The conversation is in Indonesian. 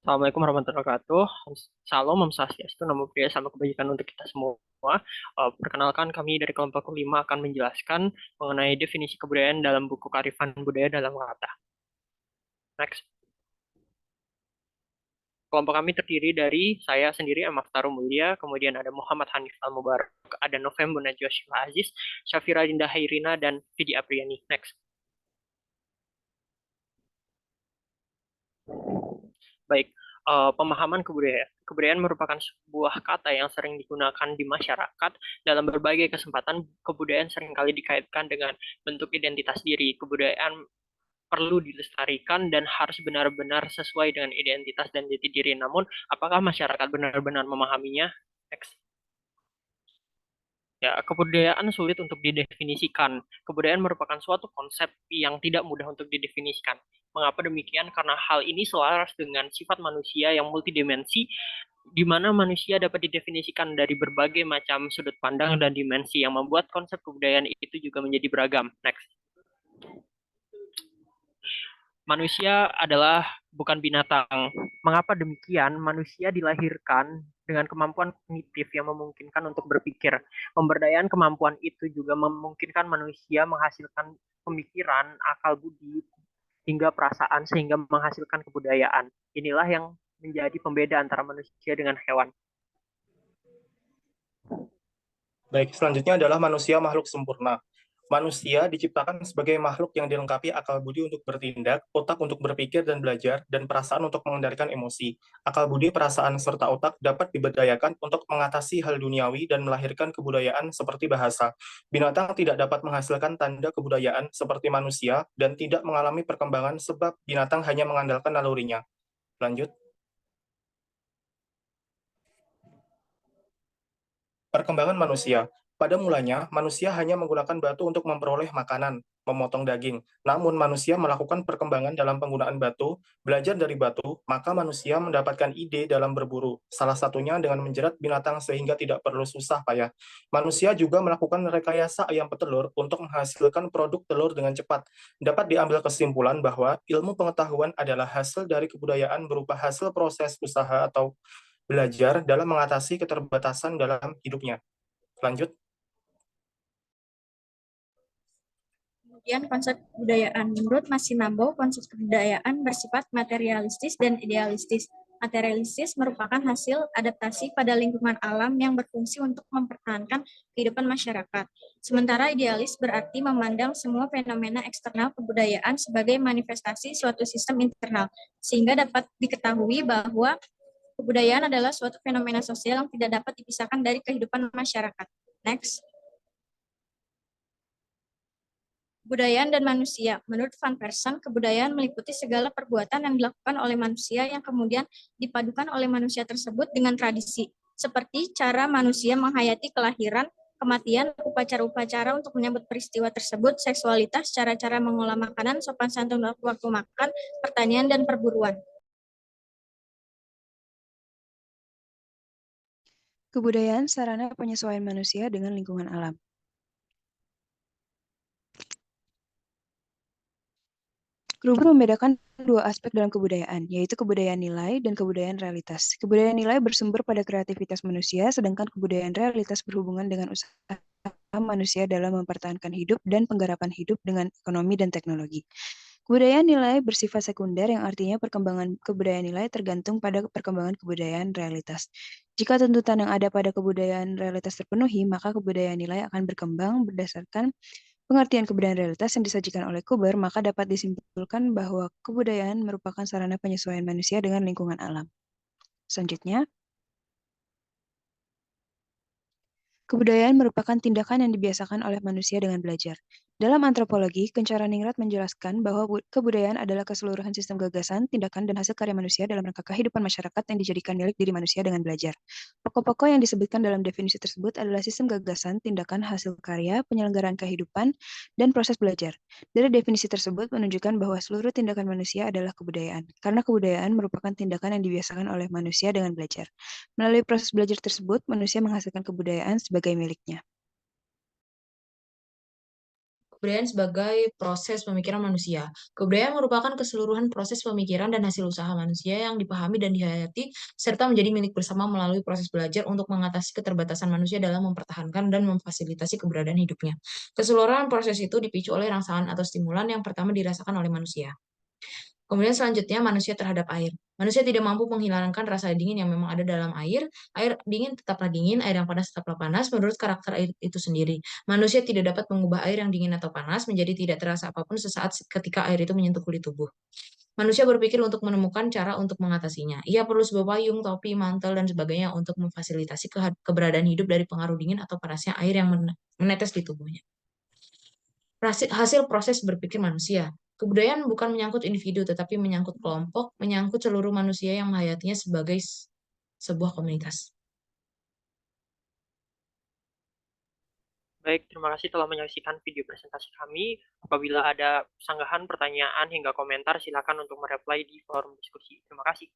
Assalamualaikum warahmatullahi wabarakatuh. Salam, Om Swastiastu, Namo Buddhaya, salam kebajikan untuk kita semua. Perkenalkan, kami dari kelompok 5 akan menjelaskan mengenai definisi kebudayaan dalam buku Kearifan Budaya dalam Kata. Next. Kelompok kami terdiri dari saya sendiri, Ahmad Tarum Mulia, kemudian ada Muhammad Hanif Al-Mubarak, ada November Najwa Syifa Aziz, Syafira Dinda Hairina, dan Vidi Apriani. Next. Baik, pemahaman kebudayaan. Kebudayaan merupakan sebuah kata yang sering digunakan di masyarakat. Dalam berbagai kesempatan, kebudayaan seringkali dikaitkan dengan bentuk identitas diri. Kebudayaan perlu dilestarikan dan harus benar-benar sesuai dengan identitas dan jati diri. Namun, apakah masyarakat benar-benar memahaminya? Next. Ya, kebudayaan sulit untuk didefinisikan. Kebudayaan merupakan suatu konsep yang tidak mudah untuk didefinisikan. Mengapa demikian? Karena hal ini selaras dengan sifat manusia yang multidimensi, di mana manusia dapat didefinisikan dari berbagai macam sudut pandang dan dimensi yang membuat konsep kebudayaan itu juga menjadi beragam. Next. Manusia adalah bukan binatang. Mengapa demikian? Manusia dilahirkan dengan kemampuan kognitif yang memungkinkan untuk berpikir. Pemberdayaan kemampuan itu juga memungkinkan manusia menghasilkan pemikiran, akal budi, hingga perasaan sehingga menghasilkan kebudayaan. Inilah yang menjadi pembeda antara manusia dengan hewan. Baik, selanjutnya adalah manusia makhluk sempurna. Manusia diciptakan sebagai makhluk yang dilengkapi akal budi untuk bertindak, otak untuk berpikir dan belajar, dan perasaan untuk mengendalikan emosi. Akal budi, perasaan, serta otak dapat diberdayakan untuk mengatasi hal duniawi dan melahirkan kebudayaan seperti bahasa. Binatang tidak dapat menghasilkan tanda kebudayaan seperti manusia dan tidak mengalami perkembangan sebab binatang hanya mengandalkan nalurinya. Lanjut. Perkembangan manusia. Pada mulanya, manusia hanya menggunakan batu untuk memperoleh makanan, memotong daging. Namun, manusia melakukan perkembangan dalam penggunaan batu, belajar dari batu, maka manusia mendapatkan ide dalam berburu. Salah satunya dengan menjerat binatang sehingga tidak perlu susah payah. Manusia juga melakukan rekayasa ayam petelur untuk menghasilkan produk telur dengan cepat. Dapat diambil kesimpulan bahwa ilmu pengetahuan adalah hasil dari kebudayaan berupa hasil proses usaha atau belajar dalam mengatasi keterbatasan dalam hidupnya. Lanjut. Kemudian konsep kebudayaan. Menurut Masinambo, konsep kebudayaan bersifat materialistis dan idealistis. Materialistis merupakan hasil adaptasi pada lingkungan alam yang berfungsi untuk mempertahankan kehidupan masyarakat. Sementara idealis berarti memandang semua fenomena eksternal kebudayaan sebagai manifestasi suatu sistem internal, sehingga dapat diketahui bahwa kebudayaan adalah suatu fenomena sosial yang tidak dapat dipisahkan dari kehidupan masyarakat. Next. Kebudayaan dan manusia. Menurut Van Persson, kebudayaan meliputi segala perbuatan yang dilakukan oleh manusia yang kemudian dipadukan oleh manusia tersebut dengan tradisi, seperti cara manusia menghayati kelahiran, kematian, upacara-upacara untuk menyambut peristiwa tersebut, seksualitas, cara-cara mengolah makanan, sopan santun waktu makan, pertanian, dan perburuan. Kebudayaan sarana penyesuaian manusia dengan lingkungan alam. Gruber membedakan dua aspek dalam kebudayaan, yaitu kebudayaan nilai dan kebudayaan realitas. Kebudayaan nilai bersumber pada kreativitas manusia, sedangkan kebudayaan realitas berhubungan dengan usaha manusia dalam mempertahankan hidup dan penggarapan hidup dengan ekonomi dan teknologi. Kebudayaan nilai bersifat sekunder, yang artinya perkembangan kebudayaan nilai tergantung pada perkembangan kebudayaan realitas. Jika tuntutan yang ada pada kebudayaan realitas terpenuhi, maka kebudayaan nilai akan berkembang berdasarkan pengertian kebudayaan realitas yang disajikan oleh Gruber, maka dapat disimpulkan bahwa kebudayaan merupakan sarana penyesuaian manusia dengan lingkungan alam. Selanjutnya, kebudayaan merupakan tindakan yang dibiasakan oleh manusia dengan belajar. Dalam antropologi, Kencara Ningrat menjelaskan bahwa kebudayaan adalah keseluruhan sistem gagasan, tindakan, dan hasil karya manusia dalam rangka kehidupan masyarakat yang dijadikan milik diri manusia dengan belajar. Pokok-pokok yang disebutkan dalam definisi tersebut adalah sistem gagasan, tindakan, hasil karya, penyelenggaraan kehidupan, dan proses belajar. Dari definisi tersebut menunjukkan bahwa seluruh tindakan manusia adalah kebudayaan, karena kebudayaan merupakan tindakan yang dibiasakan oleh manusia dengan belajar. Melalui proses belajar tersebut, manusia menghasilkan kebudayaan sebagai miliknya. kebudayaan sebagai proses pemikiran manusia. Kebudayaan merupakan keseluruhan proses pemikiran dan hasil usaha manusia yang dipahami dan dihayati, serta menjadi milik bersama melalui proses belajar untuk mengatasi keterbatasan manusia dalam mempertahankan dan memfasilitasi keberadaan hidupnya. Keseluruhan proses itu dipicu oleh rangsangan atau stimulan yang pertama dirasakan oleh manusia. Kemudian selanjutnya manusia terhadap air. Manusia tidak mampu menghilangkan rasa dingin yang memang ada dalam air. Air dingin tetaplah dingin, air yang panas tetaplah panas menurut karakter air itu sendiri. Manusia tidak dapat mengubah air yang dingin atau panas menjadi tidak terasa apapun sesaat ketika air itu menyentuh kulit tubuh. Manusia berpikir untuk menemukan cara untuk mengatasinya. Ia perlu sebuah payung, topi, mantel, dan sebagainya untuk memfasilitasi keberadaan hidup dari pengaruh dingin atau panasnya air yang menetes di tubuhnya. Hasil proses berpikir manusia. Kebudayaan bukan menyangkut individu, tetapi menyangkut kelompok, menyangkut seluruh manusia yang menghayatinya sebagai sebuah komunitas. Baik, terima kasih telah menyaksikan video presentasi kami. Apabila ada sanggahan, pertanyaan, hingga komentar, silakan untuk mereply di forum diskusi. Terima kasih.